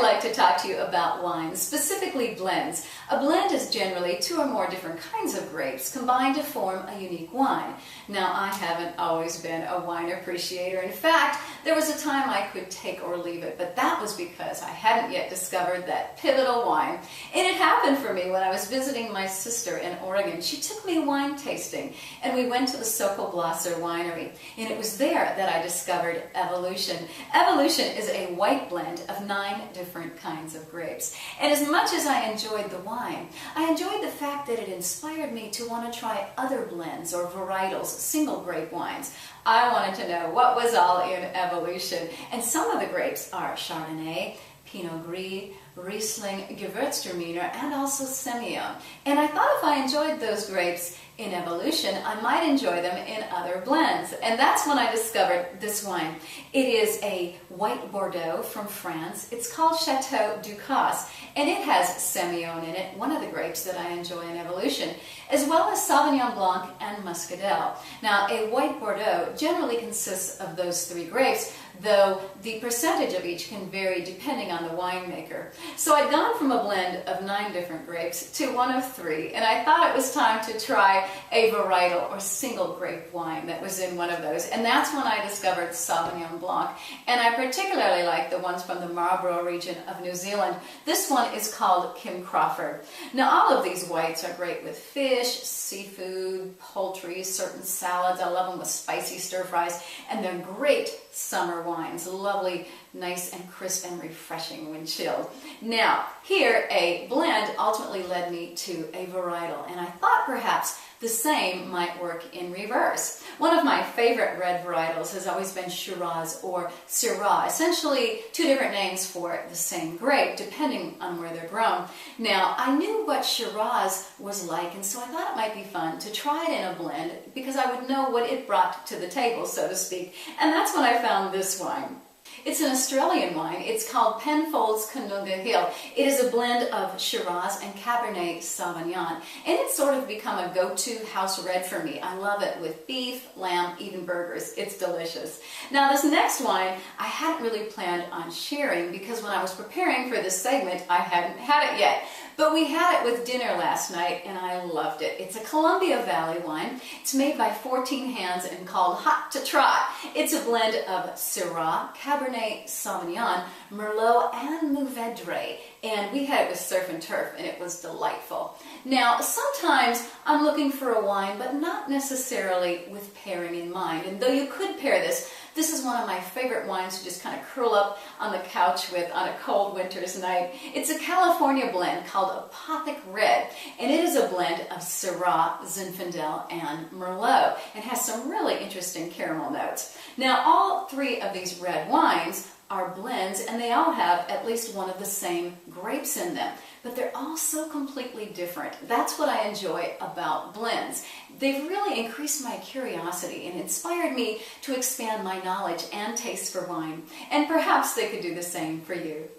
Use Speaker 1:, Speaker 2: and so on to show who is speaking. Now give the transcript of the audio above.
Speaker 1: like to talk to you about wines, specifically blends. A blend is generally two or more different kinds of grapes combined to form a unique wine. Now, I haven't always been a wine appreciator. In fact, there was a time I could take or leave it, but that was because I hadn't yet discovered that pivotal wine. And it happened for me when I was visiting my sister in Oregon. She took me wine tasting, and we went to the Sokol-Blosser winery, and it was there that I discovered Evolution. Evolution is a white blend of 9 different kinds of grapes. And as much as I enjoyed the wine, I enjoyed the fact that it inspired me to want to try other blends or varietals, single grape wines. I wanted to know what was all in Evolution. And some of the grapes are Chardonnay, Pinot Gris, Riesling, Gewürztraminer, and also Semillon. And I thought if I enjoyed those grapes in Evolution, I might enjoy them in other blends. And that's when I discovered this wine. It is a white Bordeaux from France. It's called Chateau Ducasse, and it has Semillon in it, one of the grapes that I enjoy in Evolution, as well as Sauvignon Blanc and Muscadel. Now, a white Bordeaux generally consists of those 3 grapes, though the percentage of each can vary depending on the winemaker. So I'd gone from a blend of 9 different grapes to one of 3, and I thought it was time to try a varietal or single grape wine that was in one of those. And that's when I discovered Sauvignon Blanc, and I particularly like the ones from the Marlborough region of New Zealand. This one is called Kim Crawford. Now, all of these whites are great with fish, seafood, poultry, certain salads. I love them with spicy stir fries, and they're great summer wines, lovely, nice and crisp and refreshing when chilled. Now, here a blend ultimately led me to a varietal, and I thought perhaps the same might work in reverse. One of my favorite red varietals has always been Shiraz or Syrah, essentially 2 different names for the same grape, depending on where they're grown. Now, I knew what Shiraz was like, and so I thought it might be fun to try it in a blend because I would know what it brought to the table, so to speak. And that's when I found this wine. It's an Australian wine. It's called Penfolds Canunga Hill. It is a blend of Shiraz and Cabernet Sauvignon, and it's sort of become a go-to house red for me. I love it with beef, lamb, even burgers. It's delicious. Now, this next wine I hadn't really planned on sharing because when I was preparing for this segment, I hadn't had it yet. But we had it with dinner last night, and I loved it. It's a Columbia Valley wine. It's made by 14 Hands and called Hot to Trot. It's a blend of Syrah, Cabernet Sauvignon, Merlot, and Mourvedre. And we had it with Surf and Turf, and it was delightful. Now, sometimes I'm looking for a wine, but not necessarily with pairing in mind. And though you could pair this, this is one of my favorite wines to just kind of curl up on the couch with on a cold winter's night. It's a California blend called Apothic Red, and it is a blend of Syrah, Zinfandel, and Merlot, and has some really interesting caramel notes. Now, all 3 of these red wines are blends, and they all have at least one of the same grapes in them, but they're all so completely different. That's what I enjoy about blends. They've really increased my curiosity and inspired me to expand my knowledge and taste for wine, and perhaps they could do the same for you.